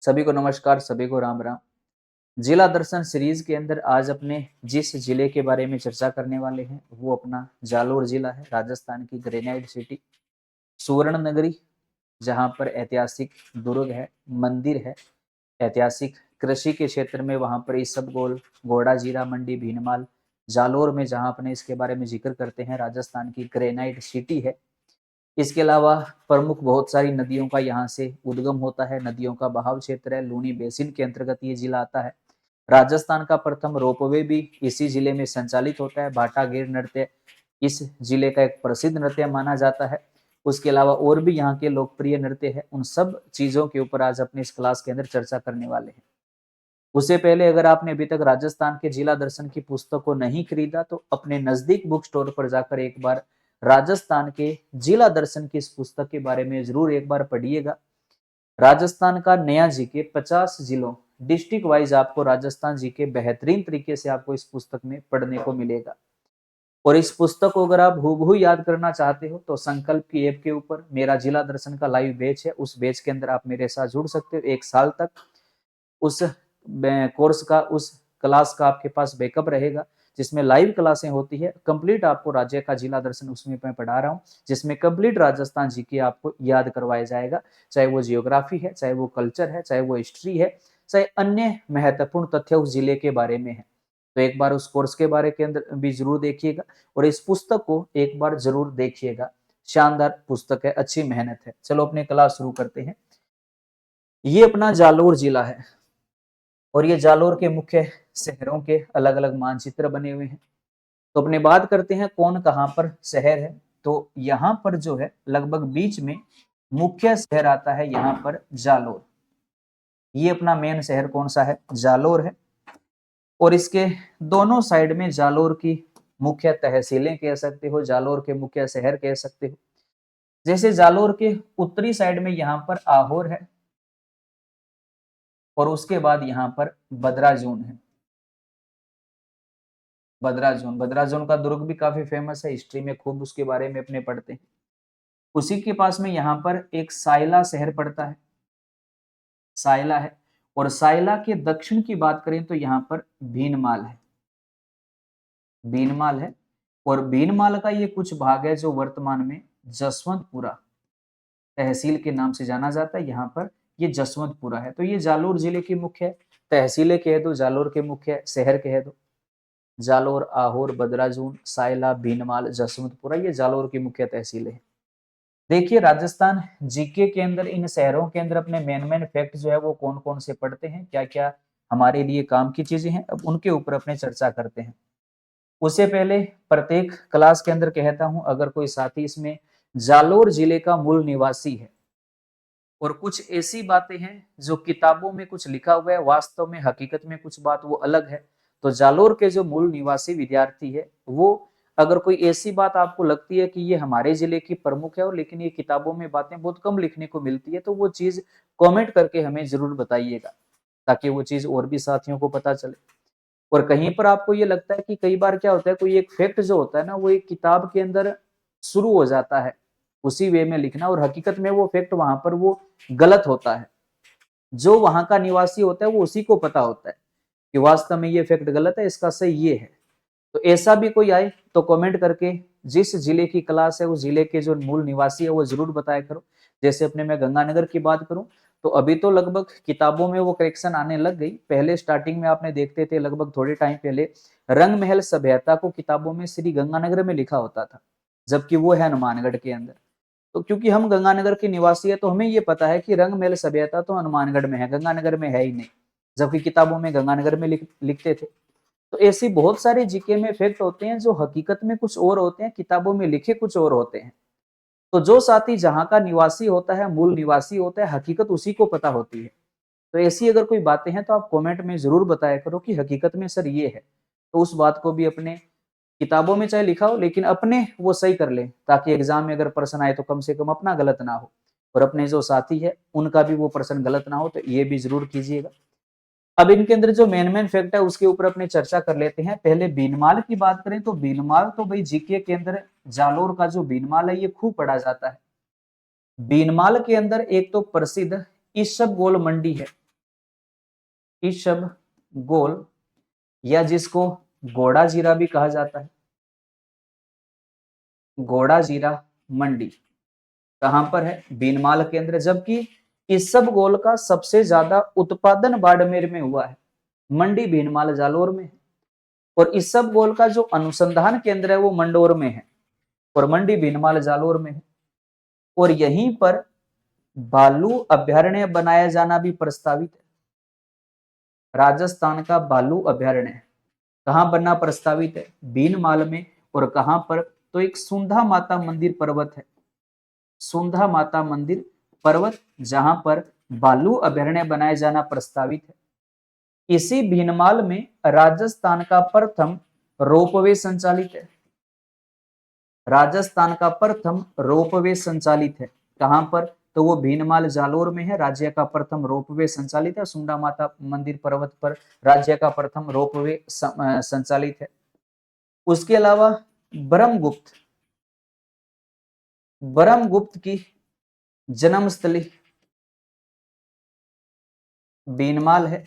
सभी को नमस्कार, सभी को राम राम। जिला दर्शन सीरीज के अंदर आज अपने जिस जिले के बारे में चर्चा करने वाले हैं वो अपना जालोर जिला है। राजस्थान की ग्रेनाइट सिटी, सुवर्ण नगरी, जहां पर ऐतिहासिक दुर्ग है, मंदिर है, ऐतिहासिक कृषि के क्षेत्र में वहां पर ईसबगोल, घोड़ा जीरा मंडी, भीनमाल, जालोर में जहां अपने इसके बारे में जिक्र करते हैं, राजस्थान की ग्रेनाइट सिटी है। इसके अलावा प्रमुख बहुत सारी नदियों का यहाँ से उद्गम होता है। नदियों का बहाव क्षेत्र है, लूनी बेसिन के अंतर्गत ये जिला आता है। राजस्थान का प्रथम रोपवे भी इसी जिले में संचालित होता है। भाटागीर नृत्य इस जिले का एक प्रसिद्ध नृत्य माना जाता है। उसके अलावा और भी यहाँ के लोकप्रिय नृत्य है। उन सब चीजों के ऊपर आज अपने इस क्लास के अंदर चर्चा करने वाले हैं। उससे पहले अगर आपने अभी तक राजस्थान के जिला दर्शन की पुस्तक को नहीं खरीदा तो अपने नजदीक बुक स्टोर पर जाकर एक बार राजस्थान के जिला दर्शन की इस पुस्तक के बारे में जरूर एक बार पढ़िएगा। राजस्थान का नया जीके 50 जिलों डिस्ट्रिक्ट वाइज आपको राजस्थान जीके बेहतरीन तरीके से आपको इस पुस्तक में पढ़ने को मिलेगा। और इस पुस्तक को अगर आप हूबहू याद करना चाहते हो तो संकल्प की ऐप के ऊपर मेरा जिला दर्शन का लाइव बैच है। उस बैच के अंदर आप मेरे साथ जुड़ सकते हो। 1 साल तक उस कोर्स का, उस क्लास का आपके पास बैकअप रहेगा, जिसमें लाइव क्लासें होती है। कंप्लीट आपको राज्य का जिला दर्शन उसमें मैं पढ़ा रहा हूँ, जिसमें कंप्लीट राजस्थान जीके आपको याद करवाया जाएगा। चाहे वो जियोग्राफी है, चाहे वो कल्चर है, चाहे वो हिस्ट्री है, चाहे अन्य महत्वपूर्ण तथ्य उस जिले के बारे में है। तो एक बार उस कोर्स के बारे के अंदर भी जरूर देखिएगा और इस पुस्तक को एक बार जरूर देखिएगा। शानदार पुस्तक है, अच्छी मेहनत है। चलो अपने क्लास शुरू करते हैं। ये अपना जालोर जिला है और ये जालोर के मुख्य शहरों के अलग अलग मानचित्र बने हुए हैं। तो अपने बात करते हैं कौन कहां पर शहर है। तो यहां पर जो है लगभग बीच में मुख्य शहर आता है, यहां पर जालोर। ये अपना मेन शहर कौन सा है? जालोर है। और इसके दोनों साइड में जालोर की मुख्य तहसीलें कह सकते हो, जालोर के मुख्य शहर कह सकते हो। जैसे जालोर के उत्तरी साइड में यहाँ पर आहोर है और उसके बाद यहाँ पर बदराजून है। बदराजून का दुर्ग भी काफी फेमस है, हिस्ट्री में खूब उसके बारे में अपने पढ़ते हैं। उसी के पास में यहाँ पर एक सायला शहर पड़ता है, सायला है। और सायला के दक्षिण की बात करें तो यहाँ पर भीनमाल है, भीनमाल है। और भीनमाल का ये कुछ भाग है जो वर्तमान में जसवंतपुरा तहसील के नाम से जाना जाता है। यहाँ पर ये जसवंतपुरा है। तो ये जालोर जिले की मुख्य तहसीलें कह दो, जालोर के मुख्य शहर कह दो। जालोर, आहोर, बदराजून, सायला, भीनमाल, जसवंतपुरा, ये जालोर की मुख्य तहसीलें हैं। देखिए राजस्थान जीके के अंदर इन शहरों के अंदर अपने मेन मेन फैक्ट जो है वो कौन कौन से पढ़ते हैं, क्या क्या हमारे लिए काम की चीजें हैं, अब उनके ऊपर अपने चर्चा करते हैं। उससे पहले प्रत्येक क्लास के अंदर कहता हूं, अगर कोई साथी इसमें जालोर जिले का मूल निवासी है और कुछ ऐसी बातें हैं जो किताबों में कुछ लिखा हुआ है, वास्तव में हकीकत में कुछ बात वो अलग है, तो जालोर के जो मूल निवासी विद्यार्थी है वो, अगर कोई ऐसी बात आपको लगती है कि ये हमारे जिले की प्रमुख है और लेकिन ये किताबों में बातें बहुत कम लिखने को मिलती है, तो वो चीज कमेंट करके हमें जरूर बताइएगा ताकि वो चीज और भी साथियों को पता चले। और कहीं पर आपको ये लगता है कि कई बार क्या होता है, कोई एक फैक्ट जो होता है ना वो एक किताब के अंदर शुरू हो जाता है उसी वे में लिखना, और हकीकत में वो फैक्ट वहां पर वो गलत होता है। जो वहां का निवासी होता है वो उसी को पता होता है कि वास्तव में ये फैक्ट गलत है, इसका सही ये है। तो ऐसा भी कोई आए तो कमेंट करके जिस जिले की क्लास है उस जिले के जो मूल निवासी है वो जरूर बताया करो। जैसे अपने मैं गंगानगर की बात करूं तो अभी तो लगभग किताबों में वो करेक्शन आने लग गई। पहले स्टार्टिंग में आपने देखते थे, लगभग थोड़े टाइम पहले रंग महल सभ्यता को किताबों में श्री गंगानगर में लिखा होता था, जबकि वो है हनुमानगढ़ के अंदर। तो क्योंकि हम गंगानगर के निवासी है तो हमें ये पता है कि रंग महल सभ्यता तो हनुमानगढ़ में है, गंगानगर में है ही नहीं, जबकि किताबों में गंगानगर में लिखते थे। तो ऐसी बहुत सारे जीके में फैक्ट होते हैं जो हकीकत में कुछ और होते हैं, किताबों में लिखे कुछ और होते हैं। तो जो साथी जहां का निवासी होता है, मूल निवासी होता है, हकीकत उसी को पता होती है। तो ऐसी अगर कोई बातें हैं तो आप कमेंट में जरूर बताया करो कि हकीकत में सर ये है, तो उस बात को भी अपने किताबों में चाहे लिखा हो लेकिन अपने वो सही कर ले, ताकि एग्जाम में अगर प्रश्न आए तो कम से कम अपना गलत ना हो और अपने जो साथी है उनका भी वो प्रश्न गलत ना हो। तो ये भी जरूर कीजिएगा। अब इनके अंदर जो मेन मेन फैक्ट है उसके ऊपर अपने चर्चा कर लेते हैं। पहले भीनमाल की बात करें तो भीनमाल तो भाई जीके के अंदर जालोर का जो भीनमाल है ये खूब पढ़ा जाता है। भीनमाल के अंदर एक तो प्रसिद्ध ईसबगोल मंडी है, ईशबगोल या जिसको गोड़ा जीरा भी कहा जाता है, गोड़ा जीरा मंडी कहां पर है? बीनमाल केंद्र। जबकि ईसबगोल का सबसे ज्यादा उत्पादन बाड़मेर में हुआ है, मंडी भीनमाल जालोर में है। और ईसबगोल का जो अनुसंधान केंद्र है वो मंडोर में है और मंडी भीनमाल जालोर में है। और यहीं पर भालू अभ्यारण्य बनाया जाना भी प्रस्तावित है। राजस्थान का भालू अभ्यारण्य कहां बनना प्रस्तावित है? भीनमाल में। और कहां पर? तो एक सुंधा माता मंदिर पर्वत है, सुंधा माता मंदिर पर्वत, जहां पर भालू अभ्यारण्य बनाया जाना प्रस्तावित है। इसी भीनमाल में राजस्थान का प्रथम रोपवे संचालित है, राजस्थान का प्रथम रोपवे संचालित है। कहां पर? तो वो भीनमाल जालोर में है। राज्य का प्रथम रोपवे संचालित है, सुंडा माता मंदिर पर्वत पर राज्य का प्रथम रोपवे संचालित है। उसके अलावा ब्रह्मगुप्त, ब्रह्मगुप्त की जन्मस्थली भीनमाल है।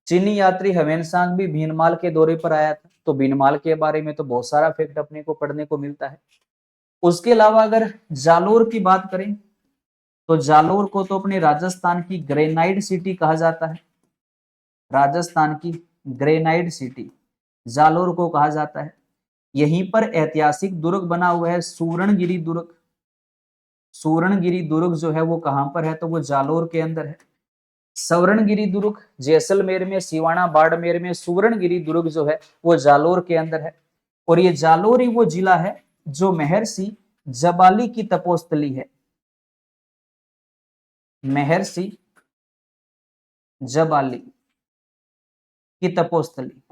चीनी यात्री ह्वेनसांग भी भीनमाल के दौरे पर आया था। तो भीनमाल के बारे में तो बहुत सारा फैक्ट अपने को पढ़ने को मिलता है। उसके अलावा अगर जालोर की बात करें तो जालोर को तो अपने राजस्थान की ग्रेनाइट सिटी कहा जाता है, राजस्थान की ग्रेनाइट सिटी जालोर को कहा जाता है। यहीं पर ऐतिहासिक दुर्ग बना हुआ है सूरणगिरी दुर्ग। सूरणगिरी दुर्ग जो है वो कहां पर है? तो वो जालोर के अंदर है। सवर्णगिरी दुर्ग जैसलमेर में, सिवाना बाड़मेर में, सुवर्णगिरी दुर्ग जो है वो जालोर के अंदर है। और ये जालोर ही वो जिला है जो महर्षि जबाली की तपोस्थली है, महर्षि जबाली की तपोस्थली।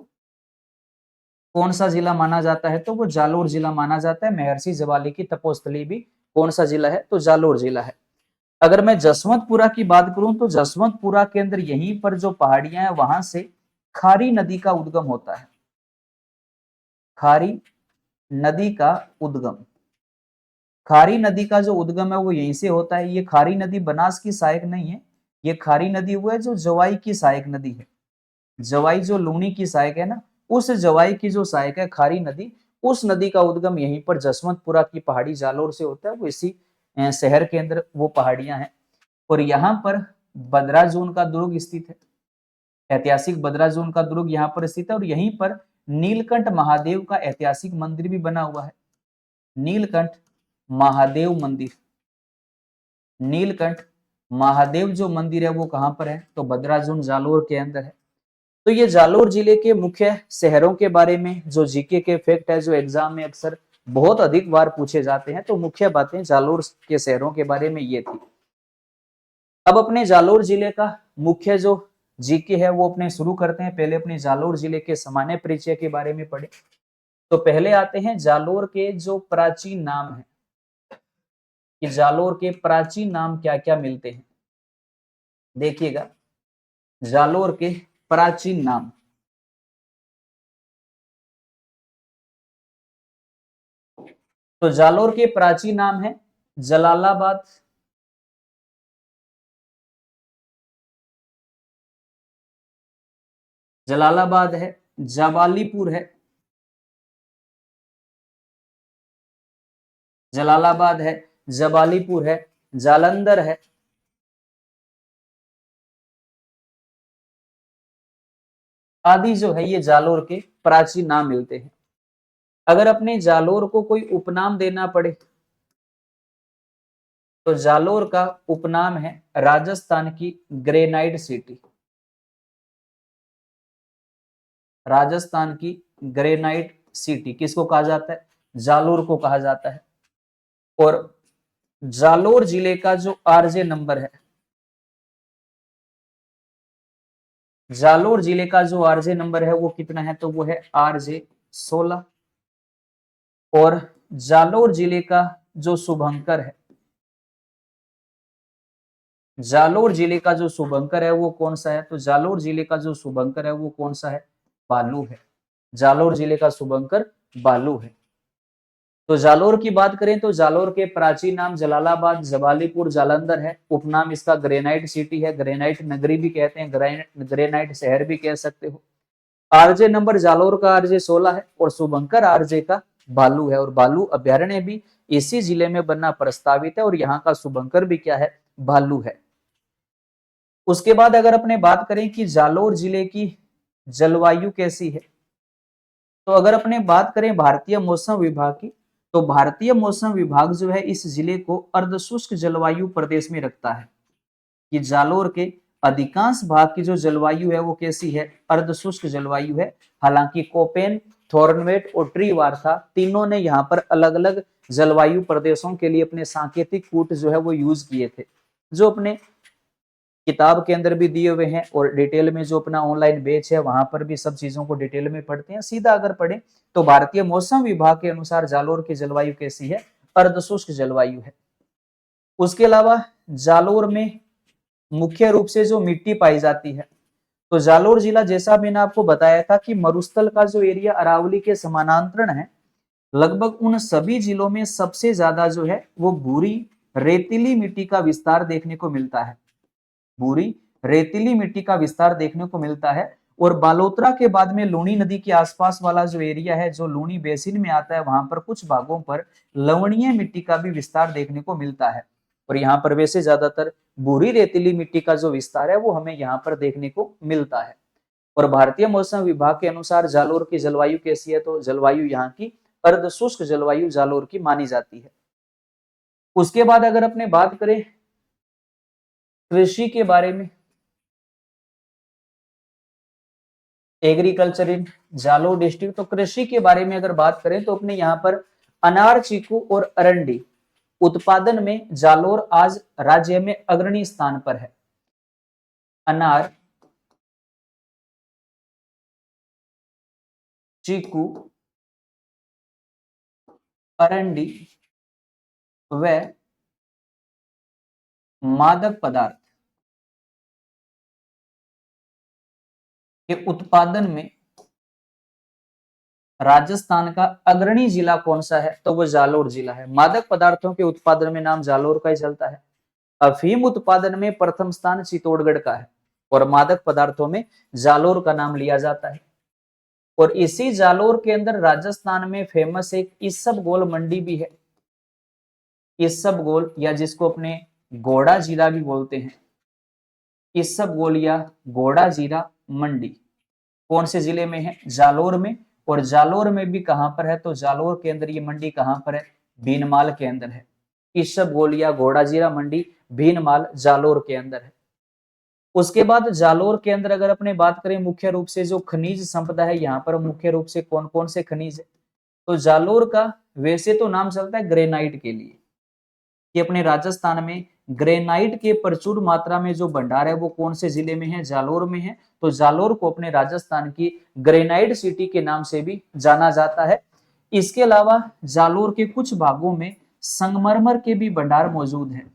कौन सा जिला माना जाता है? तो वो जालोर जिला माना जाता है। महर्षि जबाली की तपोस्थली भी कौन सा जिला है? तो जालोर जिला है। अगर मैं जसवंतपुरा की बात करूं तो जसवंतपुरा के अंदर यहीं पर जो पहाड़ियां हैं वहां से खारी नदी का उद्गम होता है, खारी नदी का उद्गम। खारी नदी का जो उद्गम है वो यहीं से होता है। ये खारी नदी बनास की सहायक नहीं है, ये खारी नदी वो है जो जवाई की सहायक नदी है। जवाई जो लूनी की सहायक है ना, उस जवाई की जो सहायक है खारी नदी, उस नदी का उद्गम यहीं पर जसवंतपुरा की पहाड़ी जालोर से होता है। वो इसी शहर के अंदर वो पहाड़ियां हैं। और यहाँ पर बद्राजून का दुर्ग स्थित है, ऐतिहासिक बद्राजून का दुर्ग यहाँ पर स्थित है। और यहीं पर नीलकंठ महादेव का ऐतिहासिक मंदिर भी बना हुआ है, नीलकंठ महादेव मंदिर। नीलकंठ महादेव जो मंदिर है वो कहां पर है? तो बद्राजून जालोर के अंदर है। तो ये जालोर जिले के मुख्य शहरों के बारे में जो जीके के फैक्ट है, जो एग्जाम में अक्सर बहुत अधिक बार पूछे जाते हैं, तो मुख्य बातें जालोर के शहरों के बारे में ये थी। अब अपने जालोर जिले का मुख्य जो जीके है वो अपने शुरू करते हैं। पहले अपने जालोर जिले के सामान्य परिचय के बारे में पढ़े। तो पहले आते हैं जालोर के जो प्राचीन नाम है, कि जालोर के प्राचीन नाम क्या क्या मिलते हैं। देखिएगा, जालोर के प्राचीन नाम, तो जालोर के प्राचीन नाम है जलालाबाद, जलालाबाद है, जवालीपुर है, जलालाबाद है, जवालीपुर है, जालंधर है, आदि जो है ये जालोर के प्राचीन नाम मिलते हैं। अगर अपने जालोर को कोई उपनाम देना पड़े तो जालोर का उपनाम है राजस्थान की ग्रेनाइट सिटी, राजस्थान की ग्रेनाइट सिटी किसको कहा जाता है? जालोर को कहा जाता है। और जालोर जिले का जो आरजे नंबर है, जालोर जिले का जो आरजे नंबर है वो कितना है? तो वो है आरजे 16। और जालोर जिले का जो शुभंकर है, जालोर जिले का जो शुभंकर है वो कौन सा है? तो जालोर जिले का जो शुभंकर है वो कौन सा है? बालू है। जालोर जिले का शुभंकर बालू है। तो जालोर की बात करें तो जालोर के प्राचीन नाम जलालाबाद, जबालीपुर, जालंधर है। उपनाम इसका ग्रेनाइट सिटी है, ग्रेनाइट नगरी भी कहते हैं, ग्रेनाइट शहर भी कह सकते हो। आरजे नंबर जालोर का आरजे 16 है और शुभंकर आरजे का बालू है, और बालू अभ्यारण्य भी इसी जिले में बनना प्रस्तावित है, और यहाँ का शुभंकर भी क्या है, भालू है। उसके बाद अगर अपने बात करें कि जालोर जिले की जलवायु कैसी है, तो अगर अपने बात करें भारतीय मौसम विभाग की, तो भारतीय मौसम विभाग जो है इस जिले को अर्धशुष्क जलवायु प्रदेश में रखता है। कि जालोर के अधिकांश भाग की जो जलवायु है वो कैसी है, अर्धशुष्क जलवायु है। हालांकि कोपेन, थॉर्नवेट और ट्री वार्था तीनों ने यहाँ पर अलग अलग जलवायु प्रदेशों के लिए अपने सांकेतिक कूट जो है वो यूज किए थे, जो अपने किताब के अंदर भी दिए हुए हैं, और डिटेल में जो अपना ऑनलाइन बेच है वहां पर भी सब चीजों को डिटेल में पढ़ते हैं। सीधा अगर पढ़े तो भारतीय मौसम विभाग के अनुसार जालोर की जलवायु कैसी है, अर्धशुष्क जलवायु है। उसके अलावा जालोर में मुख्य रूप से जो मिट्टी पाई जाती है, तो जालोर जिला जैसा मैंने आपको बताया था कि मरुस्थल का जो एरिया अरावली के समानांतर है, लगभग उन सभी जिलों में सबसे ज्यादा जो है वो भूरी रेतीली मिट्टी का विस्तार देखने को मिलता है। भूरी रेतीली मिट्टी का विस्तार देखने को मिलता है। और बालोतरा के बाद में लूनी नदी के आसपास वाला जो एरिया है, जो लूनी बेसिन में आता है, वहां पर कुछ भागों पर लवणीय मिट्टी का भी विस्तार देखने को मिलता है। और यहाँ पर वैसे ज्यादातर भूरी रेतीली मिट्टी का जो विस्तार है वो हमें यहाँ पर देखने को मिलता है। और भारतीय मौसम विभाग के अनुसार जालोर की जलवायु कैसी है, तो जलवायु यहाँ की अर्धशुष्क जलवायु जालोर की मानी जाती है। उसके बाद अगर अपने बात करें कृषि के बारे में, एग्रीकल्चर इन जालोर डिस्ट्रिक्ट, तो कृषि के बारे में अगर बात करें तो अपने यहाँ पर अनार, चीकू और अरंडी उत्पादन में जालोर आज राज्य में अग्रणी स्थान पर है। अनार, चीकू, अरंडी व मादक पदार्थ के उत्पादन में राजस्थान का अग्रणी जिला कौन सा है, तो वो जालोर जिला है। मादक पदार्थों के उत्पादन में नाम जालोर का ही चलता है। अफीम उत्पादन में प्रथम स्थान चित्तौड़गढ़ का है, और मादक पदार्थों में जालोर का नाम लिया जाता है। और इसी जालोर के अंदर राजस्थान में फेमस एक इसबगोल मंडी भी है। इसबगोल, या जिसको अपने घोड़ा जीरा भी बोलते हैं, इसबगोल या घोड़ा जीरा मंडी कौन से जिले में है, जालोर में। और जालोर में भी कहां पर है, तो जालोर के अंदर ये मंडी कहां पर है, भीनमाल के अंदर है। इसबगोल या घोड़ा जीरा मंडी भीनमाल जालोर के अंदर है। उसके बाद जालोर के अंदर अगर अपने बात करें मुख्य रूप से जो खनिज संपदा है, यहाँ पर मुख्य रूप से कौन कौन से खनिज है, तो जालोर का वैसे तो नाम चलता है ग्रेनाइट के लिए, कि अपने राजस्थान में ग्रेनाइट के प्रचुर मात्रा में जो भंडार है वो कौन से जिले में है, जालोर में है। तो जालोर को अपने राजस्थान की ग्रेनाइट सिटी के नाम से भी जाना जाता है। इसके अलावा जालोर के कुछ भागों में संगमरमर के भी भंडार मौजूद है।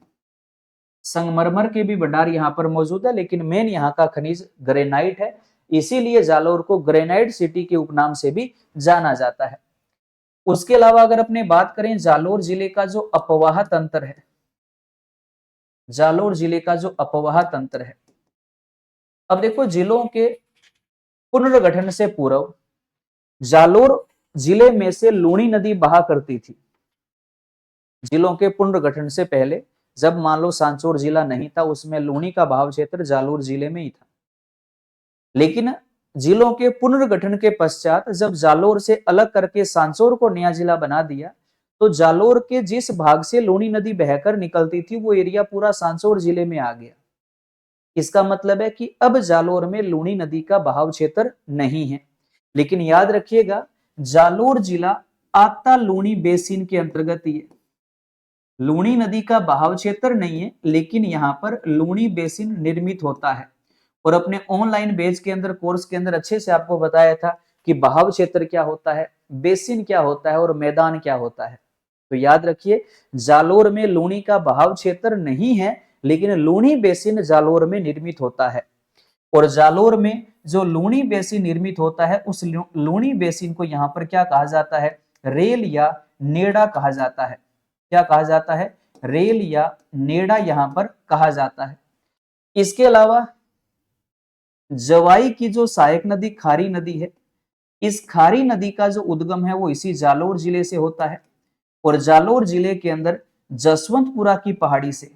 संगमरमर के भी भंडार यहाँ पर मौजूद है, लेकिन मेन यहाँ का खनिज ग्रेनाइट है, इसीलिए जालोर को ग्रेनाइट सिटी के उपनाम से भी जाना जाता है। उसके अलावा अगर अपने बात करें जालोर जिले का जो अपवाह तंत्र है, जालोर जिले का जो अपवाह तंत्र है, अब देखो जिलों के पुनर्गठन से पूर्व जालोर जिले में से लूणी नदी बहा करती थी। जिलों के पुनर्गठन से पहले जब मान लो सांचौर जिला नहीं था, उसमें लूणी का बहाव क्षेत्र जालोर जिले में ही था। लेकिन जिलों के पुनर्गठन के पश्चात जब जालोर से अलग करके सांचौर को नया जिला बना दिया, तो जालोर के जिस भाग से लूणी नदी बहकर निकलती थी वो एरिया पूरा सांचौर जिले में आ गया। इसका मतलब है कि अब जालोर में लूणी नदी का बहाव क्षेत्र नहीं है। लेकिन याद रखिएगा, जालोर जिला आता लूणी बेसिन के अंतर्गत ही है। लूणी नदी का बहाव क्षेत्र नहीं है, लेकिन यहाँ पर लूणी बेसिन निर्मित होता है। और अपने ऑनलाइन बेच के अंदर, कोर्स के अंदर अच्छे से आपको बताया था कि बहाव क्षेत्र क्या होता है, बेसिन क्या होता है और मैदान क्या होता है। तो याद रखिए, जालोर में लूणी का बहाव क्षेत्र नहीं है, लेकिन लूणी बेसिन जालोर में निर्मित होता है। और जालोर में जो लूणी बेसिन निर्मित होता है, उस लूणी बेसिन को यहाँ पर क्या कहा जाता है, रेल या नेड़ा कहा जाता है। क्या कहा जाता है? रेल या नेड़ा यहां पर कहा जाता है। इसके अलावा जवाई की जो सहायक नदी खारी नदी है, इस खारी नदी का जो उद्गम है वो इसी जालोर जिले से होता है। और जालोर जिले के अंदर जसवंतपुरा की पहाड़ी से,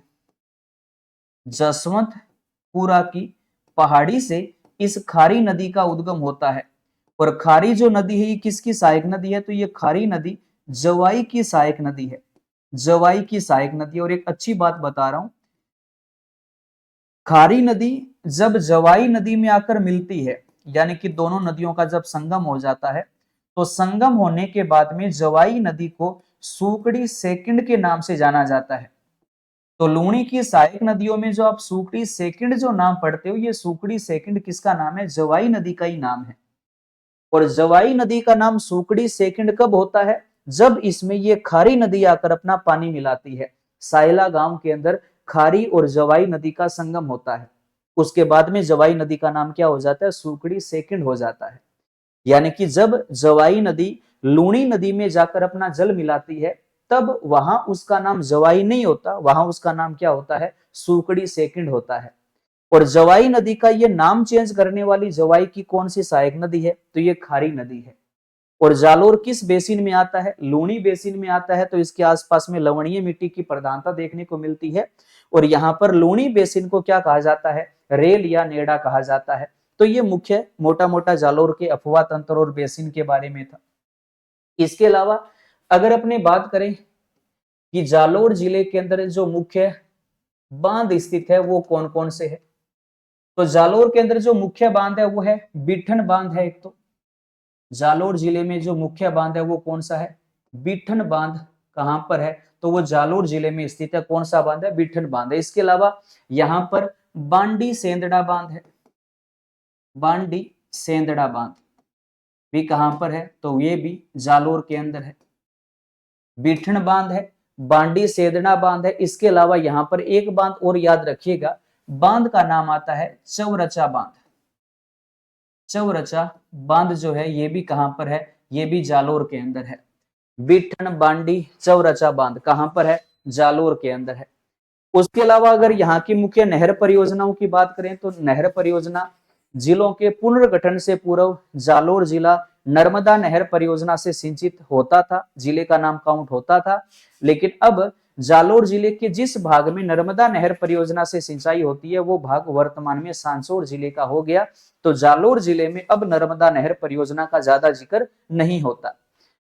जसवंतपुरा की पहाड़ी से इस खारी नदी का उद्गम होता है। और खारी जो नदी है ये किसकी सहायक नदी है? तो ये खारी नदी जवाई की सहायक नदी है, जवाई की सहायक नदी। और एक अच्छी बात बता रहा हूं, खारी नदी जब जवाई नदी में आकर मिलती है, यानी कि दोनों नदियों का जब संगम हो जाता है, तो संगम होने के बाद में जवाई नदी को सूकड़ी सेकंड के नाम से जाना जाता है। तो लूणी की सहायक नदियों में जो आप सूकड़ी सेकंड जो नाम पढ़ते हो, ये सूकड़ी सेकंड किसका नाम है? जवाई नदी का ही नाम है। और जवाई नदी का नाम सूकड़ी सेकंड कब होता है? जब इसमें ये खारी नदी आकर अपना पानी मिलाती है। सायला गांव के अंदर खारी और जवाई नदी का संगम होता है। उसके बाद में जवाई नदी का नाम क्या हो जाता है? सूकड़ी सेकंड हो जाता है। यानी कि जब जवाई नदी लूणी नदी में जाकर अपना जल मिलाती है, तब वहां उसका नाम जवाई नहीं होता, वहां उसका नाम क्या होता है? सूकड़ी सेकंड होता है। और जवाई नदी का ये नाम चेंज करने वाली जवाई की कौन सी सहायक नदी है? तो ये खारी नदी है। और जालोर किस बेसिन में आता है? लूणी बेसिन में आता है। तो इसके आसपास में लवणीय मिट्टी की प्रधानता देखने को मिलती है। और यहाँ पर लूणी बेसिन को क्या कहा जाता है? रेल या नेड़ा कहा जाता है। तो ये मुख्य मोटा मोटा जालोर के अफवाह तंत्र और बेसिन के बारे में था। इसके अलावा अगर अपने बात करें कि जालोर जिले के अंदर जो मुख्य बांध स्थित है वो कौन कौन से है, तो जालोर के अंदर जो मुख्य बांध है वो है बिठन बांध है। एक तो जालोर जिले में जो मुख्य बांध है वो कौन सा है? बिठन बांध। कहां पर है? तो वो जालोर जिले में स्थित है। कौन सा बांध है? बिठन बांध है। इसके अलावा यहां पर बांडी सेंदड़ा बांध है, बांडी सेंदड़ा बांध भी कहां पर है? तो ये भी जालोर के अंदर है। बिठन बांध है, बांडी सेंदड़ा बांध है। इसके अलावा यहां पर एक बांध और याद रखिएगा, बांध का नाम आता है चौरचा बांध। चौरचा बांध जो है ये भी कहां पर है? ये भी जालोर के अंदर है। बिठन बांडी चौरचा बांध कहां पर है? जालोर के अंदर है। उसके अलावा अगर यहाँ की मुख्य नहर परियोजनाओं की बात करें तो नहर परियोजना जिलों के पुनर्गठन से पूर्व जालोर जिला नर्मदा नहर परियोजना से सिंचित होता था, जिले का नाम काउंट होता था। लेकिन अब जालोर जिले के जिस भाग में नर्मदा नहर परियोजना से सिंचाई होती है वो भाग वर्तमान में सांसोर जिले का हो गया। तो जालोर जिले में अब नर्मदा नहर परियोजना का ज्यादा जिक्र नहीं होता।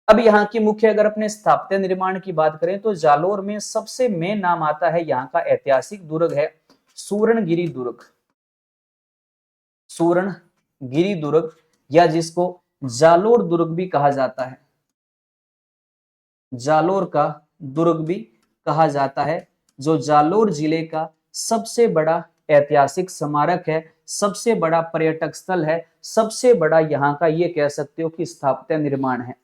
अब यहाँ की मुख्य अगर अपने स्थापत्य निर्माण की बात करें तो जालोर में सबसे मेन नाम आता है यहाँ का ऐतिहासिक दुर्ग है सूरणगिरी दुर्ग। सूरणगिरी दुर्ग या जिसको जालोर दुर्ग भी कहा जाता है, जालोर का दुर्ग भी कहा जाता है, जो जालोर जिले का सबसे बड़ा ऐतिहासिक स्मारक है, सबसे बड़ा पर्यटक स्थल है, सबसे बड़ा यहाँ का ये कह सकते हो कि स्थापत्य निर्माण है।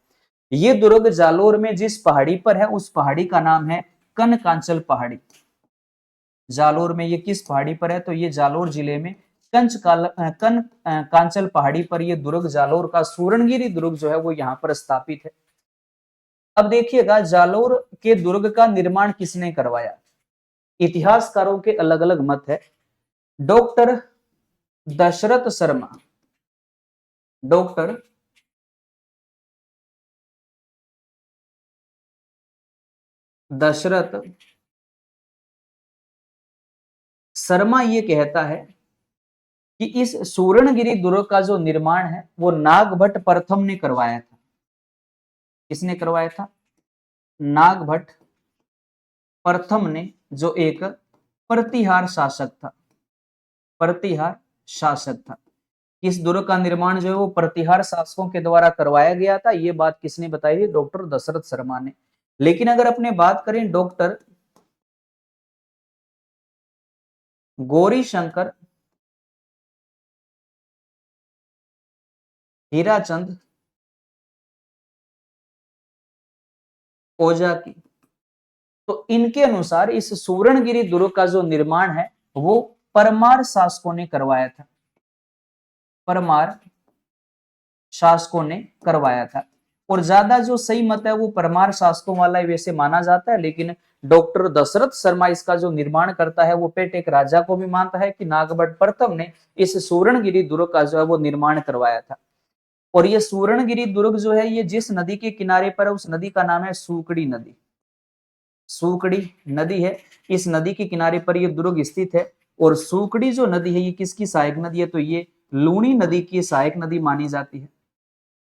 ये दुर्ग जालोर में जिस पहाड़ी पर है उस पहाड़ी का नाम है कनकांचल पहाड़ी। जालोर में ये किस पहाड़ी पर है? तो ये जालोर जिले में कांचल पहाड़ी पर ये दुर्ग जालोर का सूरणगिरी दुर्ग जो है वो यहाँ पर स्थापित है। अब देखिएगा जालोर के दुर्ग का निर्माण किसने करवाया? इतिहासकारों के अलग अलग मत है। डॉक्टर दशरथ शर्मा, डॉक्टर दशरथ शर्मा ये कहता है कि इस सूरणगिरी दुर्ग का जो निर्माण है वो नागभट्ट प्रथम ने करवाया था। किसने करवाया था? नागभट्ट प्रथम ने, जो एक प्रतिहार शासक था, प्रतिहार शासक था। इस दुर्ग का निर्माण जो है वो प्रतिहार शासकों के द्वारा करवाया गया था। ये बात किसने बताई है? डॉक्टर दशरथ शर्मा ने। लेकिन अगर अपने बात करें डॉक्टर गौरी शंकर हीराचंद ओझा की, तो इनके अनुसार इस सूरणगिरी दुर्ग का जो निर्माण है वो परमार शासकों ने करवाया था, परमार शासकों ने करवाया था। और ज्यादा जो सही मत है वो परमार शासकों वाला ही वैसे माना जाता है, लेकिन डॉक्टर दशरथ शर्मा इसका जो निर्माण करता है वो पेट एक राजा को भी मानता है कि नागभट्ट प्रथम ने इस सुवर्णगिरी दुर्ग का जो है वो निर्माण करवाया था। और ये सुवर्णगिरी दुर्ग जो है ये जिस नदी के किनारे पर है उस नदी का नाम है सूकड़ी नदी। सूकड़ी नदी है, इस नदी के किनारे पर यह दुर्ग स्थित है। और सूकड़ी जो नदी है ये किसकी सहायक नदी है, तो ये लूणी नदी की सहायक नदी मानी जाती है।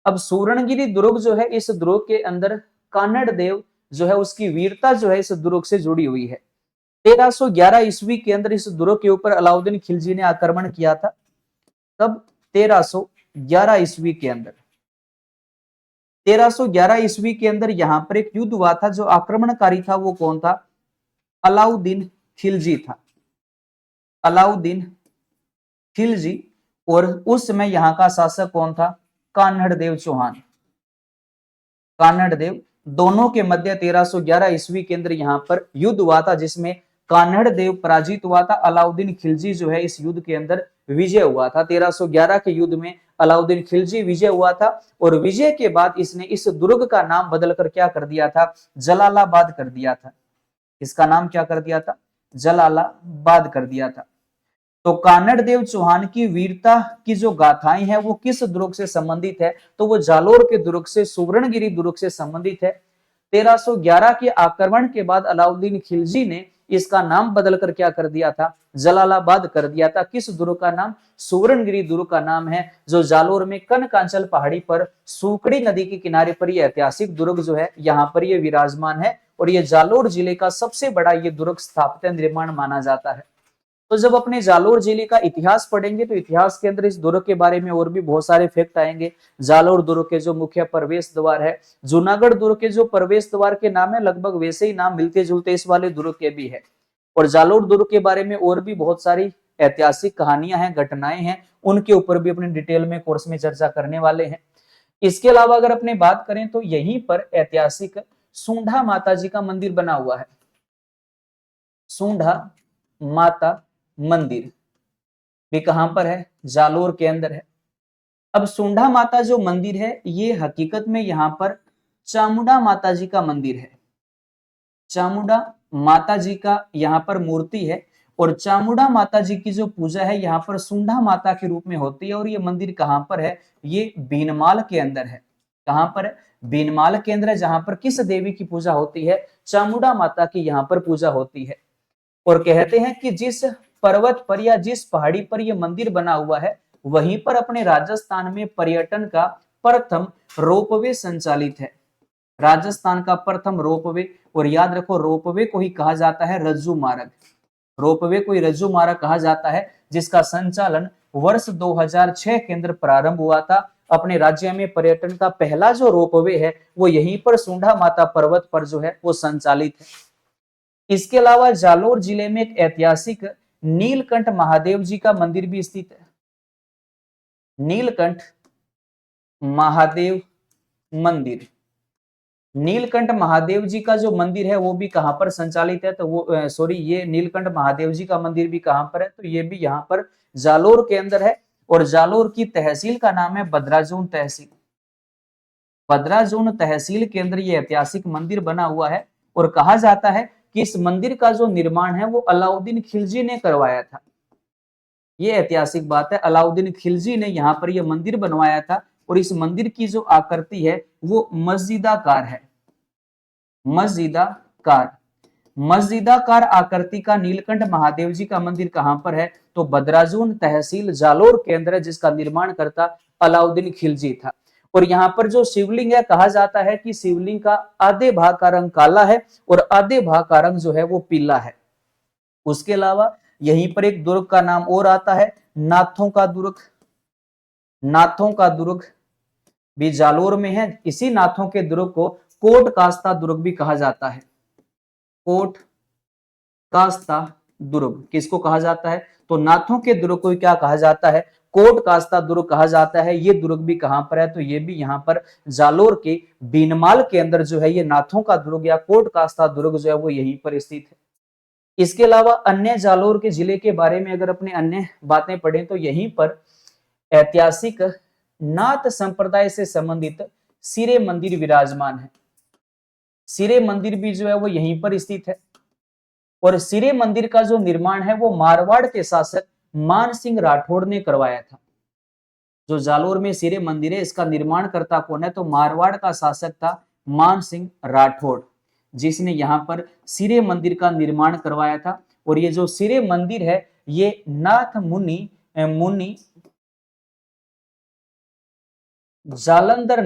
अब सुवर्णगिरी दुर्ग जो है, इस दुर्ग के अंदर कानड़ देव जो है उसकी वीरता जो है इस दुर्ग से जुड़ी हुई है। 1311 ईस्वी के अंदर इस दुर्ग के ऊपर अलाउद्दीन खिलजी ने आक्रमण किया था। तब 1311 ईस्वी के अंदर 1311 ईस्वी के अंदर यहां पर एक युद्ध हुआ था। जो आक्रमणकारी था वो कौन था, अलाउद्दीन खिलजी था, अलाउद्दीन खिलजी। और उस समय यहां का शासक कौन था, कान्हड़ देव चौहान, कान्हड़ देव। दोनों के मध्य 1311 ईस्वी के अंदर यहां पर युद्ध हुआ था जिसमें कान्हड़ देव पराजित हुआ था। अलाउद्दीन खिलजी जो है इस युद्ध के अंदर विजय हुआ था। 1311 के युद्ध में अलाउद्दीन खिलजी विजय हुआ था और विजय के बाद इसने इस दुर्ग का नाम बदलकर क्या कर दिया था, जलालाबाद कर दिया था। इसका नाम क्या कर दिया था, जलालाबाद कर दिया था। तो कानड़ देव चौहान की वीरता की जो गाथाएं हैं वो किस दुर्ग से संबंधित है, तो वो जालोर के दुर्ग से, सुवर्णगिरी दुर्ग से संबंधित है। 1311 के आक्रमण के बाद अलाउद्दीन खिलजी ने इसका नाम बदलकर क्या कर दिया था, जलालाबाद कर दिया था। किस दुर्ग का नाम, सुवर्णगिरी दुर्ग का नाम है, जो जालोर में कनकांचल पहाड़ी पर सूकड़ी नदी के किनारे पर यह ऐतिहासिक दुर्ग जो है यहाँ पर यह विराजमान है। और यह जालोर जिले का सबसे बड़ा यह दुर्ग स्थापत्य निर्माण माना जाता है। तो जब अपने जालोर जिले का इतिहास पढ़ेंगे तो इतिहास के अंदर इस दुर्ग के बारे में और भी बहुत सारे फैक्ट आएंगे। जालोर दुर्ग के जो मुख्य प्रवेश द्वार है, जूनागढ़ दुर्ग के जो प्रवेश द्वार के नाम है लगभग वैसे ही नाम मिलते जुलते इस वाले दुर्ग के भी है। और जालोर दुर्ग के बारे में और भी बहुत सारी ऐतिहासिक कहानियां हैं, घटनाएं हैं, उनके ऊपर भी अपने डिटेल में कोर्स में चर्चा करने वाले हैं। इसके अलावा अगर अपने बात करें तो यहीं पर ऐतिहासिक सूंढा माता जी का मंदिर बना हुआ है। सूंढा माता मंदिर भी कहां पर है, जालोर के अंदर है। अब सूंढा माता जो मंदिर है ये हकीकत में यहां पर चामुंडा माता जी का मंदिर है। चामुंडा माता जी का यहां पर मूर्ति है और चामुंडा माता जी की जो पूजा है यहाँ पर सूंढा माता के रूप में होती है। और ये मंदिर कहां पर है, ये बीनमाल के अंदर है। कहां पर है, बीनमाल के अंदर है, जहां पर किस देवी की पूजा होती है, चामुंडा माता की यहाँ पर पूजा होती है। और कहते हैं कि जिस पर्वत पर या जिस पहाड़ी पर यह मंदिर बना हुआ है वहीं पर अपने राजस्थान में पर्यटन का प्रथम रोपवे संचालित है। राजस्थान का प्रथम रोपवे, और याद रखो रोपवे को ही कहा जाता है रज्जू मार्ग। रोपवे को ही रज्जू मार्ग कहा जाता है, जिसका संचालन वर्ष 2006 के अंदर प्रारंभ हुआ था। अपने राज्य में पर्यटन का पहला जो रोपवे है वो यहीं पर सूंढा माता पर्वत पर जो है वो संचालित है। इसके अलावा जालोर जिले में एक ऐतिहासिक नीलकंठ महादेव जी का मंदिर भी स्थित है। नीलकंठ महादेव मंदिर, नीलकंठ महादेव जी का जो मंदिर है वो भी कहां पर संचालित है, तो वो ये नीलकंठ महादेव जी का मंदिर भी कहां पर है, तो ये भी यहां पर जालोर के अंदर है। और जालोर की तहसील का नाम है बद्राजून तहसील। बद्राजून तहसील के अंदर ये ऐतिहासिक मंदिर बना हुआ है। और कहा जाता है कि इस मंदिर का जो निर्माण है वो अलाउद्दीन खिलजी ने करवाया था। ये ऐतिहासिक बात है, अलाउद्दीन खिलजी ने यहाँ पर यह मंदिर बनवाया था। और इस मंदिर की जो आकृति है वो मस्जिदाकार है, मस्जिदाकार। मस्जिदाकार आकृति का नीलकंठ महादेव जी का मंदिर कहां पर है, तो बद्राजून तहसील जालोर के अंदर है, जिसका निर्माण करता अलाउद्दीन खिलजी था। और यहाँ पर जो शिवलिंग है कहा जाता है कि शिवलिंग का आधे भाग का रंग काला है और आधे भाग का रंग जो है वो पीला है। उसके अलावा यहीं पर एक दुर्ग का नाम और आता है, नाथों का दुर्ग। नाथों का दुर्ग भी जालोर में है। इसी नाथों के दुर्ग को कोट कास्ता दुर्ग भी कहा जाता है। कोट कास्ता दुर्ग किसको कहा जाता है, तो नाथों के दुर्ग को क्या कहा जाता है, कोट कास्ता दुर्ग कहा जाता है। ये दुर्ग भी कहां पर है, तो ये भी यहाँ पर जालोर के बीनमाल के अंदर जो है ये नाथों का दुर्ग या कोट कास्ता दुर्ग जो है वो यहीं पर स्थित है। इसके अलावा अन्य जालोर के जिले के बारे में अगर अपने अन्य बातें पढ़ें तो यहीं पर ऐतिहासिक नाथ संप्रदाय से संबंधित सिरे मंदिर विराजमान है। सिरे मंदिर भी जो है वो यहीं पर स्थित है और सिरे मंदिर का जो निर्माण है वो मारवाड़ के शासक मान सिंह राठौड़ ने करवाया था। जो जालोर में सिरे मंदिर है इसका निर्माण करता कौन है, तो मारवाड़ का शासक था मान सिंह राठौड़, जिसने यहाँ पर सिरे मंदिर का निर्माण करवाया था। और ये जो सिरे मंदिर है ये नाथ मुनि जालंधर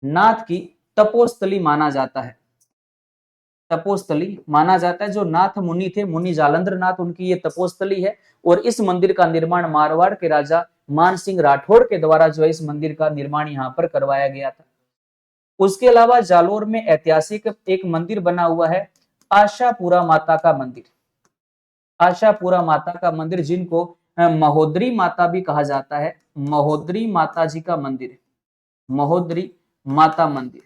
नाथ की तपोस्थली माना जाता है। तपोस्थली माना जाता है। जो नाथ मुनि थे, मुनि जालंधर नाथ, उनकी ये तपोस्थली है। और इस मंदिर का निर्माण मारवाड़ के राजा मान सिंह राठौड़ के द्वारा जो है इस मंदिर का निर्माण यहाँ पर करवाया गया था। उसके अलावा जालोर में ऐतिहासिक एक मंदिर बना हुआ है, आशापुरा माता का मंदिर। आशापुरा माता का मंदिर, जिनको महोदरी माता भी कहा जाता है। महोदरी माता जी का मंदिर, महोदरी माता मंदिर।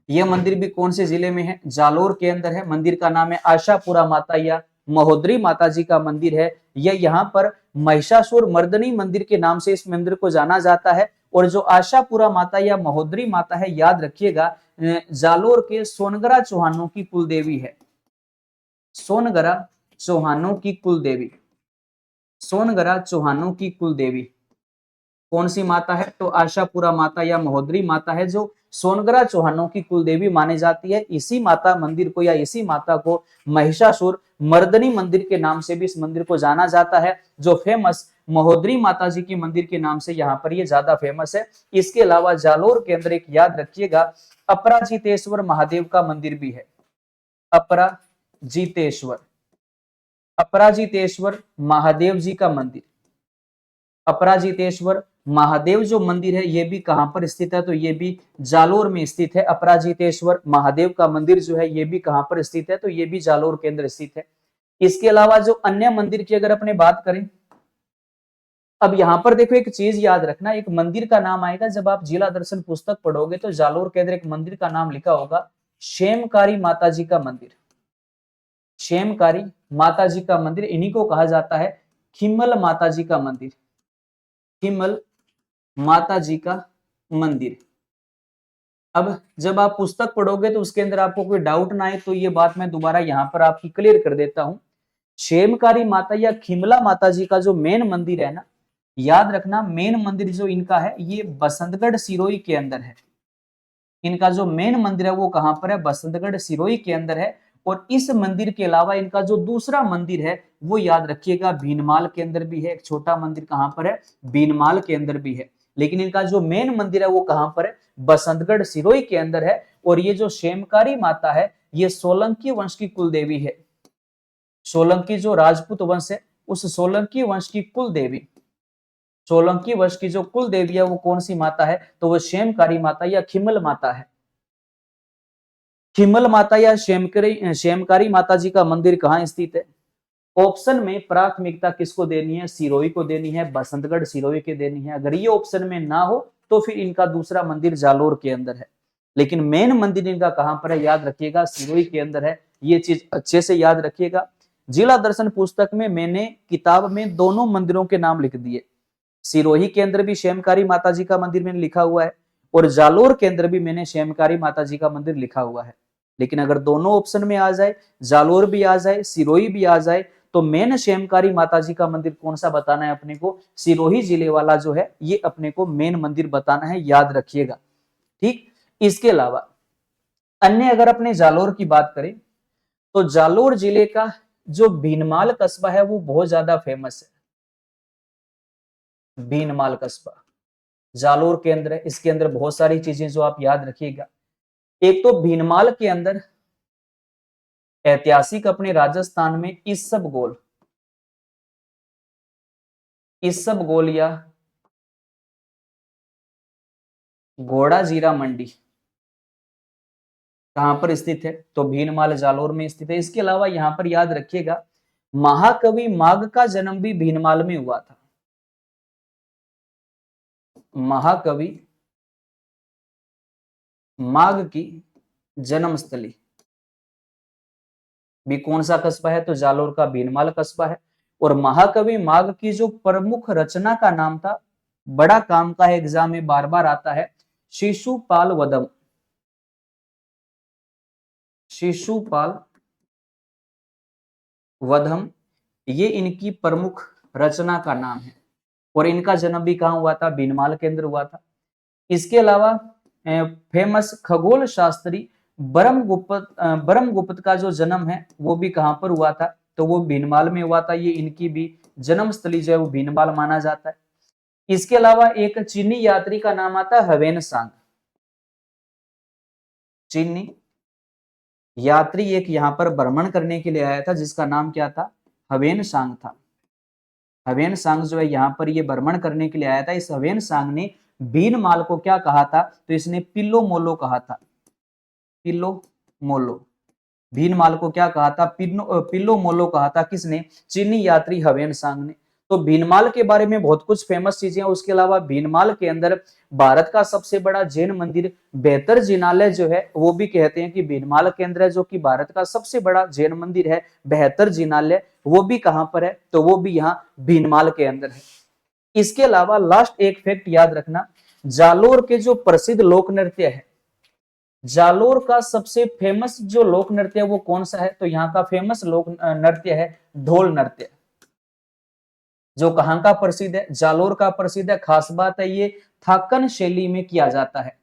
यह मंदिर भी कौन से जिले में है, जालोर के अंदर है। मंदिर का नाम है आशापुरा माता या महोदरी माता जी का मंदिर है। यह यहाँ पर महिषासुर मर्दनी मंदिर के नाम से इस मंदिर को जाना जाता है। और जो आशापुरा माता या महोदरी माता है, याद रखिएगा, जालोर के सोनगरा चौहानों की कुल देवी है। सोनगरा चौहानों की कुल देवी, सोनगरा चौहानों की कुल देवी कौन सी माता है, तो आशापुरा माता या महोदरी माता है, जो सोनगरा चौहानों की कुल देवी मानी जाती है। इसी माता मंदिर को या इसी माता को महिषासुर मर्दनी मंदिर के नाम से भी इस मंदिर को जाना जाता है, जो फेमस महोदरी माता जी के मंदिर के नाम से यहाँ पर ये ज्यादा फेमस है। इसके अलावा जालोर के अंदर एक याद रखिएगा, अपराजितेश्वर महादेव का मंदिर भी है। अपराजितेश्वर, अपराजितेश्वर महादेव जी का मंदिर। अपराजितेश्वर महादेव जो मंदिर है ये भी कहां पर स्थित है, तो ये भी जालोर में स्थित है। अपराजितेश्वर महादेव का मंदिर जो है ये भी कहां पर स्थित है, तो ये भी जालोर के अंदर स्थित है। इसके अलावा जो अन्य मंदिर की अगर अपने बात करें, अब यहां पर देखो एक चीज याद रखना, एक मंदिर का नाम आएगा जब आप जिला दर्शन पुस्तक पढ़ोगे तो जालोर के अंदर एक मंदिर का नाम लिखा होगा, शेमकारी माता जी का मंदिर। शेमकारी माता जी का मंदिर, इन्हीं को कहा जाता है खिम्मल माता जी का मंदिर। खिम्मल माता जी का मंदिर। अब जब आप पुस्तक पढ़ोगे तो उसके अंदर आपको कोई डाउट ना आए तो ये बात मैं दोबारा यहां पर आपकी क्लियर कर देता हूं। शेमकारी माता या खिमला माता जी का जो मेन मंदिर है ना, याद रखना, मेन मंदिर जो इनका है ये बसंतगढ़ सिरोही के अंदर है। इनका जो मेन मंदिर है वो कहां पर है, बसंतगढ़ सिरोही के अंदर है। और इस मंदिर के अलावा इनका जो दूसरा मंदिर है वो याद रखिएगा भीनमाल के अंदर भी है। एक छोटा मंदिर कहां पर है, भीनमाल के अंदर भी है। लेकिन इनका जो मेन मंदिर है वो कहां पर है, बसंतगढ़ सिरोही के अंदर है। और ये जो शेमकारी माता है ये सोलंकी वंश की कुल देवी है। सोलंकी जो राजपूत वंश है उस सोलंकी वंश की कुल देवी, सोलंकी वंश की जो कुल देवी है वो कौन सी माता है, तो वो शेमकारी माता या खिमल माता है। खिमल माता या शेमकारी माता जी का मंदिर कहां स्थित है, ऑप्शन में प्राथमिकता किसको देनी है, सिरोही को देनी है, बसंतगढ़ सिरोही के देनी है। अगर ये ऑप्शन में ना हो तो फिर इनका दूसरा मंदिर जालोर के अंदर है। लेकिन मेन मंदिर इनका कहां पर है, याद रखिएगा सिरोही के अंदर है। ये चीज अच्छे से याद रखिएगा। जिला दर्शन पुस्तक में मैंने किताब में दोनों मंदिरों के नाम लिख दिए। सिरोही के अंदर भी शेमकारी माता जी का मंदिर मैंने लिखा हुआ है और जालोर के अंदर भी मैंने शेमकारी माता जी का मंदिर लिखा हुआ है। लेकिन अगर दोनों ऑप्शन में आ जाए, जालोर भी आ जाए, सिरोही भी आ जाए, तो मेन शेमकारी माता जी का मंदिर कौन सा बताना है अपने को, सिरोही जिले वाला जो है ये अपने को मेन मंदिर बताना है, याद रखिएगा। ठीक, इसके अलावा अन्य अगर अपने जालोर की बात करें तो जालोर जिले का जो भीनमाल कस्बा है वो बहुत ज्यादा फेमस है। भीनमाल कस्बा जालोर के अंदर है। इसके अंदर बहुत सारी चीजें जो आप याद रखिएगा। एक तो भीनमाल के अंदर ऐतिहासिक अपने राजस्थान में इसबगोल या घोड़ा जीरा मंडी कहां पर स्थित है, तो भीनमाल जालोर में स्थित है। इसके अलावा यहां पर याद रखिएगा महाकवि माघ का जन्म भी भीनमाल में हुआ था। महाकवि माघ की जन्मस्थली भी कौन सा कस्बा है, तो जालोर का भीनमाल कस्बा है। और महाकवि माघ की जो प्रमुख रचना का नाम था बड़ा काम का है, एग्जाम में बार बार आता है। शिशुपाल वधम, शिशुपाल वधम, ये इनकी प्रमुख रचना का नाम है और इनका जन्म भी कहाँ हुआ था, भीनमाल के अंदर हुआ था। इसके अलावा फेमस खगोल शास्त्री ब्रह्मगुप्त का जो जन्म है वो भी कहां पर हुआ था, तो वो भीनमाल में हुआ था। ये इनकी भी जन्म स्थली जो है वो भीनमाल माना जाता है। इसके अलावा एक चीनी यात्री का नाम आता है हवेन सांग, चीनी यात्री एक यहाँ पर भ्रमण करने के लिए आया था जिसका नाम क्या था, हवेन सांग था। हवेन सांग जो है यहाँ पर ये भ्रमण करने के लिए आया था। इस हवेन सांग ने भीनमाल को क्या कहा था, तो इसने पिल्लो मोलो कहा था, पिल्लो मोलो। भीनमाल को क्या कहा था, पिल्लो मोलो कहा था, किसने, चीनी यात्री हवेन सांग ने। तो भीनमाल के बारे में बहुत कुछ फेमस चीजें हैं। उसके अलावा भीनमाल के अंदर भारत का सबसे बड़ा जैन मंदिर बेहतर जिनालय जो है वो भी कहते हैं कि भीनमाल के अंदर है, जो कि भारत का सबसे बड़ा जैन मंदिर है बेहतर जिनालय, वो भी कहां पर है, तो वो भी यहाँ भीनमाल के अंदर है। इसके अलावा लास्ट एक फैक्ट याद रखना, जालोर के जो प्रसिद्ध लोक नृत्य है, जालोर का सबसे फेमस जो लोक नृत्य है वो कौन सा है, तो यहाँ का फेमस लोक नृत्य है ढोल नृत्य, जो कहां का प्रसिद्ध है, जालोर का प्रसिद्ध है। खास बात है ये थाकन शैली में किया जाता है।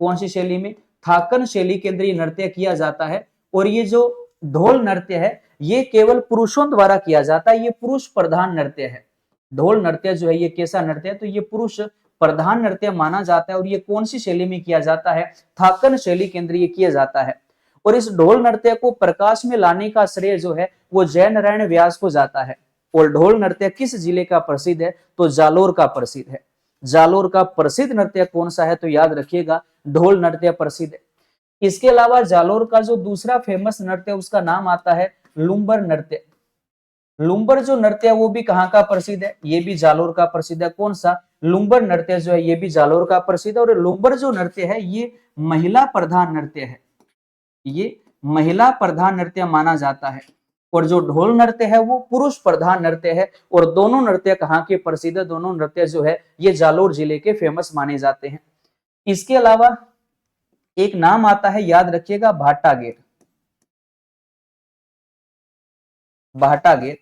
कौन सी शैली में, थाकन शैली के अंदर ये नृत्य किया जाता है। और ये जो ढोल नृत्य है ये केवल पुरुषों द्वारा किया जाता है, ये पुरुष प्रधान नृत्य है। ढोल नृत्य जो है ये कैसा नृत्य है, तो ये पुरुष प्रधान नृत्य माना जाता है। और ये कौन सी शैली में किया जाता है, थाकन शैली के अंदर ये किया जाता है। और इस ढोल नृत्य को प्रकाश में लाने का श्रेय जो है वो जय नारायण व्यास को जाता है। और ढोल नृत्य किस जिले का प्रसिद्ध है, तो जालोर का प्रसिद्ध है। जालोर का प्रसिद्ध नृत्य कौन सा है, तो याद रखिएगा ढोल नृत्य प्रसिद्ध है। इसके अलावा जालोर का जो दूसरा फेमस नृत्य उसका नाम आता है लुम्बर नृत्य। लुम्बर जो नृत्य है वो भी कहाँ का प्रसिद्ध है, ये भी जालोर का प्रसिद्ध है। कौन सा, लुम्बर नृत्य जो है ये भी जालोर का प्रसिद्ध है। और लुम्बर जो नृत्य है ये महिला प्रधान नृत्य है, ये महिला प्रधान नृत्य माना जाता है। और जो ढोल नृत्य है वो पुरुष प्रधान नृत्य है। और दोनों नृत्य कहाँ के प्रसिद्ध है, दोनों नृत्य जो है ये जालोर जिले के फेमस माने जाते हैं। इसके अलावा एक नाम आता है, याद रखिएगा, भाटागेर। भाटागेर,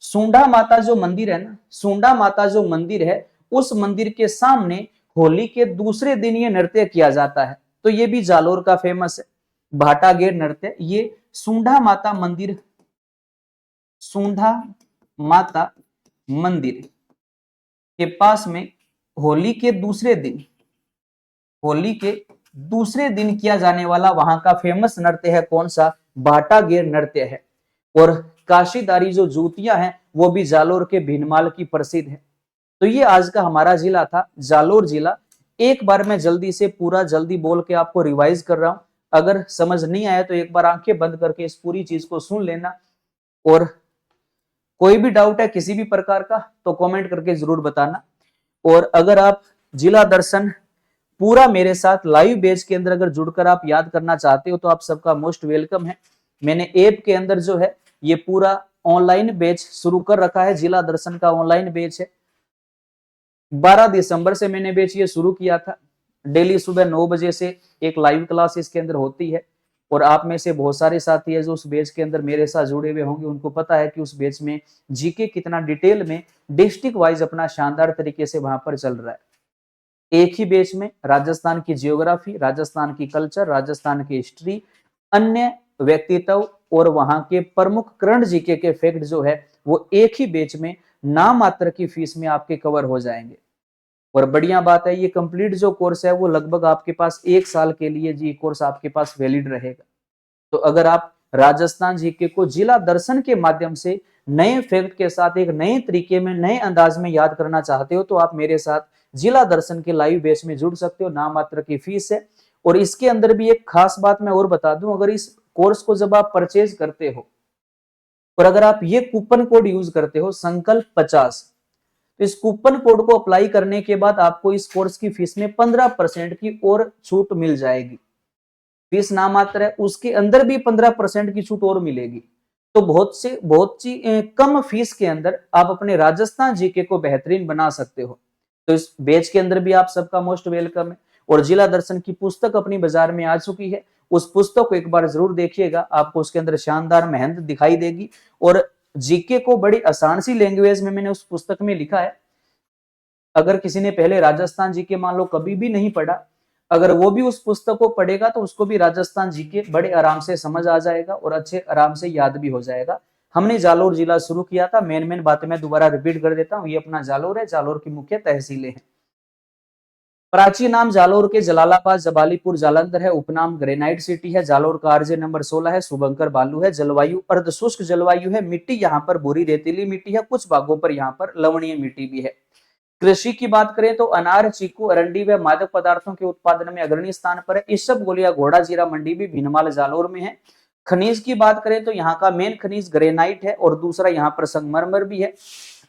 सूंडा माता जो मंदिर है ना, सूंडा माता जो मंदिर है उस मंदिर के सामने होली के दूसरे दिन ये नृत्य किया जाता है। तो ये भी जालोर का फेमस है, भाटागेर नृत्य। ये सूंडा माता मंदिर, सूंडा माता मंदिर के पास में होली के दूसरे दिन, होली के दूसरे दिन किया जाने वाला वहां का फेमस नृत्य है कौन सा, भाटागेर नृत्य है। और काशीदारी जो जूतियां हैं वो भी जालोर के भीनमाल की प्रसिद्ध है। तो ये आज का हमारा जिला था जालोर जिला। एक बार मैं जल्दी से पूरा जल्दी बोल के आपको रिवाइज कर रहा हूं, अगर समझ नहीं आया तो एक बार आंखें बंद करके इस पूरी चीज को सुन लेना। और कोई भी डाउट है किसी भी प्रकार का तो कमेंट करके जरूर बताना। और अगर आप जिला दर्शन पूरा मेरे साथ लाइव बैच के अंदर अगर जुड़कर आप याद करना चाहते हो तो आप सबका मोस्ट वेलकम है। मैंने ऐप के अंदर जो है ये पूरा ऑनलाइन बैच शुरू कर रखा है, जिला दर्शन का ऑनलाइन बैच है। 12 दिसंबर से मैंने बैच ये शुरू किया था। डेली सुबह 9 बजे से एक लाइव क्लास इसके अंदर होती है। और आप में से बहुत सारे साथी है जो उस बैच के अंदर मेरे साथ जुड़े हुए होंगे, उनको पता है कि उस बैच में जीके कितना डिटेल में डिस्ट्रिक्ट वाइज अपना शानदार तरीके से वहां पर चल रहा है। एक ही बैच में राजस्थान की जियोग्राफी, राजस्थान की कल्चर, राजस्थान की हिस्ट्री, अन्य व्यक्तित्व और वहां के प्रमुख करंट जीके के फैक्ट जो है वो एक ही बैच में नाम मात्र की फीस में आपके कवर हो जाएंगे। और बढ़िया बात है ये कंप्लीट जो कोर्स है वो लगभग आपके पास 1 साल के लिए जी कोर्स आपके पास वैलिड रहेगा। तो अगर आप राजस्थान जीके को जिला दर्शन के माध्यम से नए फैक्ट के साथ एक नए तरीके में नए अंदाज में याद करना चाहते हो तो आप मेरे साथ जिला दर्शन के लाइव बैच में जुड़ सकते हो, नाम मात्र की फीस है। और इसके अंदर भी एक खास बात मैं और बता दूं, अगर इस कोर्स को जब आप परचेज करते हो और अगर आप ये कूपन कोड यूज करते हो संकल्प 50, तो इस कूपन कोड को अप्लाई करने के बाद आपको इस कोर्स की फीस में 15% की और छूट मिल जाएगी। फीस नाम मात्र है, उसके अंदर भी 15% की छूट और मिलेगी। तो बहुत सी कम फीस के अंदर आप अपने राजस्थान जीके को बेहतरीन बना सकते हो। तो इस बैच के अंदर भी आप सबका मोस्ट वेलकम है। और जिला दर्शन की पुस्तक अपनी बाजार में आ चुकी है, उस पुस्तक को एक बार जरूर देखिएगा, आपको उसके अंदर शानदार मेहनत दिखाई देगी। और जीके को बड़ी आसान सी लैंग्वेज में मैंने उस पुस्तक में लिखा है। अगर किसी ने पहले राजस्थान जीके मान लो कभी भी नहीं पढ़ा, अगर वो भी उस पुस्तक को पढ़ेगा तो उसको भी राजस्थान जीके बड़े आराम से समझ आ जाएगा और अच्छे आराम से याद भी हो जाएगा। हमने जालोर जिला शुरू किया था, मेन बातें मैं दोबारा रिपीट कर देता हूँ। ये अपना जालोर है, जालोर की मुख्य तहसीलें हैं। प्राचीन नाम जालोर के जलालाबाद, जबालीपुर, जालंधर है। उपनाम ग्रेनाइट सिटी है। जालोर का आरजे नंबर 16 है। शुभंकर बालू है। जलवायु अर्धशुष्क जलवायु है। मिट्टी यहाँ पर भूरी रेतीली मिट्टी है, कुछ भागों पर यहाँ पर लवणीय मिट्टी भी है। कृषि की बात करें तो अनार, चीकू, अरंडी व मादक पदार्थों के उत्पादन में अग्रणी स्थान पर है। इसबगोल या घोड़ा जीरा मंडी भी भीनमाल जालोर में है। खनिज की बात करें तो यहाँ का मेन खनिज ग्रेनाइट है और दूसरा यहाँ पर संगमरमर भी है।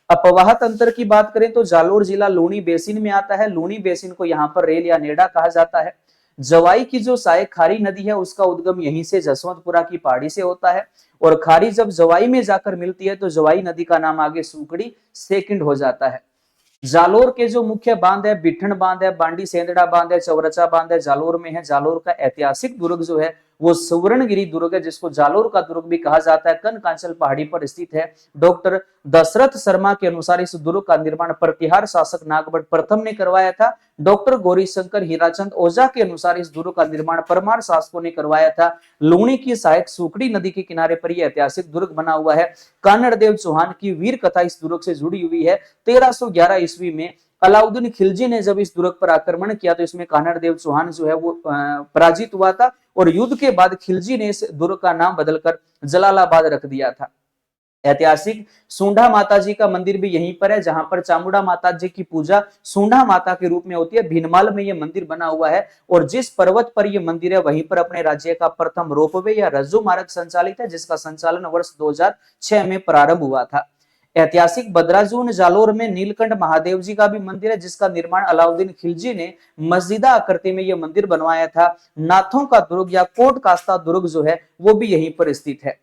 अपवाह तंत्र की बात करें तो जालोर जिला लूणी बेसिन में आता है। लूणी बेसिन को यहाँ पर रेल या नेडा कहा जाता है। जवाई की जो सहायक खारी नदी है उसका उद्गम यहीं से जसवंतपुरा की पहाड़ी से होता है। और खारी जब जवाई में जाकर मिलती है तो जवाई नदी का नाम आगे सुकड़ी सेकंड हो जाता है। जालोर के जो मुख्य बांध है, बिठन बांध है, बांडी सेंदड़ा बांध है, चौरचा बांध है, जालोर में है। जालोर का ऐतिहासिक दुर्ग जो है वो सुवर्णगिरी दुर्ग है, जिसको जालोर का दुर्ग भी कहा जाता है। कनकांचल पहाड़ी पर स्थित है। डॉक्टर दशरथ शर्मा के अनुसार इस दुर्ग का निर्माण प्रतिहार शासक नागभट्ट प्रथम ने करवाया था। डॉक्टर गौरी शंकर हीराचंद ओझा के अनुसार इस दुर्ग का निर्माण परमार शासकों ने करवाया था। लूणी की सहायक सुकड़ी नदी के किनारे पर यह ऐतिहासिक दुर्ग बना हुआ है। कानड़देव चौहान की वीर कथा इस दुर्ग से जुड़ी हुई है। 1311 ईस्वी में अलाउद्दीन खिलजी ने जब इस दुर्ग पर आक्रमण किया तो इसमें कानड़देव चौहान जो है वो पराजित हुआ था और युद्ध के बाद खिलजी ने इस दुर्ग का नाम बदलकर जलालाबाद रख दिया था। ऐतिहासिक सूंढा माता जी का मंदिर भी यहीं पर है, जहां पर चामुंडा माता जी की पूजा सूंढा माता के रूप में होती है। भीनमाल में यह मंदिर बना हुआ है और जिस पर्वत पर यह मंदिर है वहीं पर अपने राज्य का प्रथम रोपवे या रज्जू मार्ग संचालित है, जिसका संचालन वर्ष 2006 में प्रारंभ हुआ था। ऐतिहासिक बदराजून जालोर में नीलकंठ महादेव जी का भी मंदिर है, जिसका निर्माण अलाउद्दीन खिलजी ने मस्जिदा आकृति में यह मंदिर बनवाया था। नाथों का दुर्ग या कोट कास्ता दुर्ग जो है वो भी यहीं पर स्थित है।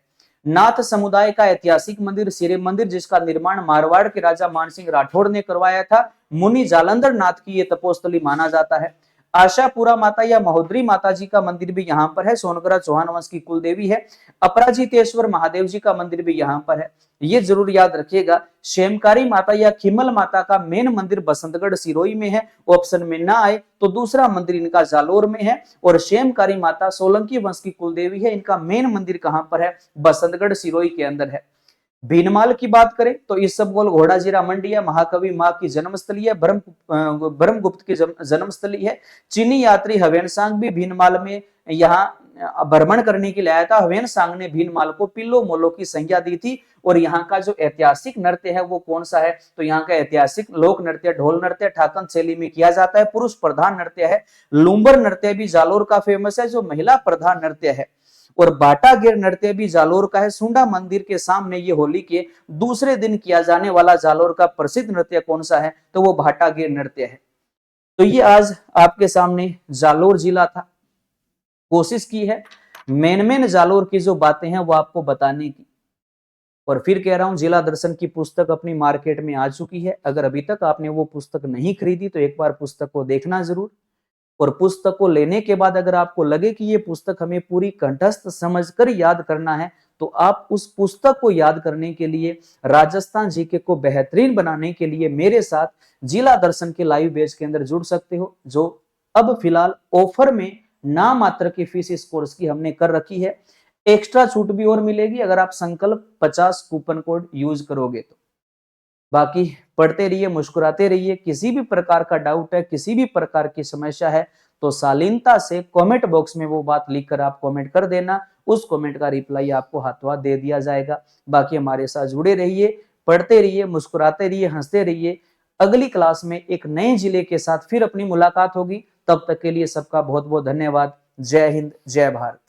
नाथ समुदाय का ऐतिहासिक मंदिर सिरे मंदिर, जिसका निर्माण मारवाड़ के राजा मानसिंह राठौड़ ने करवाया था। मुनि जालंधर नाथ की यह तपोस्थली माना जाता है। आशापुरा माता या महोदरी माता जी का मंदिर भी यहाँ पर है। सोनगरा चौहान वंश की कुल देवी है। अपराजितेश्वर महादेव जी का मंदिर भी यहाँ पर है। ये जरूर याद रखिएगा। शेमकारी माता या खिमल माता का मेन मंदिर बसंतगढ़ सिरोही में है। ऑप्शन में ना आए तो दूसरा मंदिर इनका जालोर में है। और शेमकारी माता सोलंकी वंश की कुलदेवी है। इनका मेन मंदिर कहाँ पर है? बसंतगढ़ सिरोही के अंदर है। भीनमाल की बात करें तो इसबगोल घोड़ा जीरा मंडी है। महाकवि मां की जन्मस्थली है। ब्रह्मगुप्त की जन्मस्थली है। चीनी यात्री हवेनसांग भी भीनमाल में यहाँ भ्रमण करने के लिए आया था। हवेनसांग ने भीनमाल को पिल्लो मोलो की संज्ञा दी थी। और यहाँ का जो ऐतिहासिक नृत्य है वो कौन सा है? तो यहाँ का ऐतिहासिक लोक नृत्य ढोल नृत्य ठाकन शैली में किया जाता है। पुरुष प्रधान नृत्य है। लुम्बर नृत्य भी जालोर का फेमस है, जो महिला प्रधान नृत्य है। और बाटा गिर नृत्य भी जालोर का है। सुंडा मंदिर के सामने ये होली के दूसरे दिन किया जाने वाला जालोर का प्रसिद्ध नृत्य कौन सा है? तो वो भाटा गिर नृत्य है। तो ये आज आपके सामने जालोर जिला था। कोशिश की है मेन जालोर की जो बातें हैं वो आपको बताने की। और फिर कह रहा हूं, जिला दर्शन की पुस्तक अपनी मार्केट में आ चुकी है। अगर अभी तक आपने वो पुस्तक नहीं खरीदी तो एक बार पुस्तक को देखना जरूर। और पुस्तक को लेने के बाद अगर आपको लगे कि ये पुस्तक हमें पूरी कंठस्थ समझकर याद करना है तो आप उस पुस्तक को याद करने के लिए, राजस्थान जीके को बेहतरीन बनाने के लिए मेरे साथ जिला दर्शन के लाइव बैच के अंदर जुड़ सकते हो, जो अब फिलहाल ऑफर में नाम मात्र की फीस इस कोर्स की हमने कर रखी है। एक्स्ट्रा छूट भी और मिलेगी अगर आप संकल्प 50 कूपन कोड यूज करोगे तो। बाकी पढ़ते रहिए, मुस्कुराते रहिए। किसी भी प्रकार का डाउट है, किसी भी प्रकार की समस्या है तो शालीनता से कमेंट बॉक्स में वो बात लिखकर आप कमेंट कर देना। उस कमेंट का रिप्लाई आपको हाथों दे दिया जाएगा। बाकी हमारे साथ जुड़े रहिए, पढ़ते रहिए, मुस्कुराते रहिए, हंसते रहिए। अगली क्लास में एक नए जिले के साथ फिर अपनी मुलाकात होगी। तब तक के लिए सबका बहुत बहुत धन्यवाद। जय हिंद, जय भारत।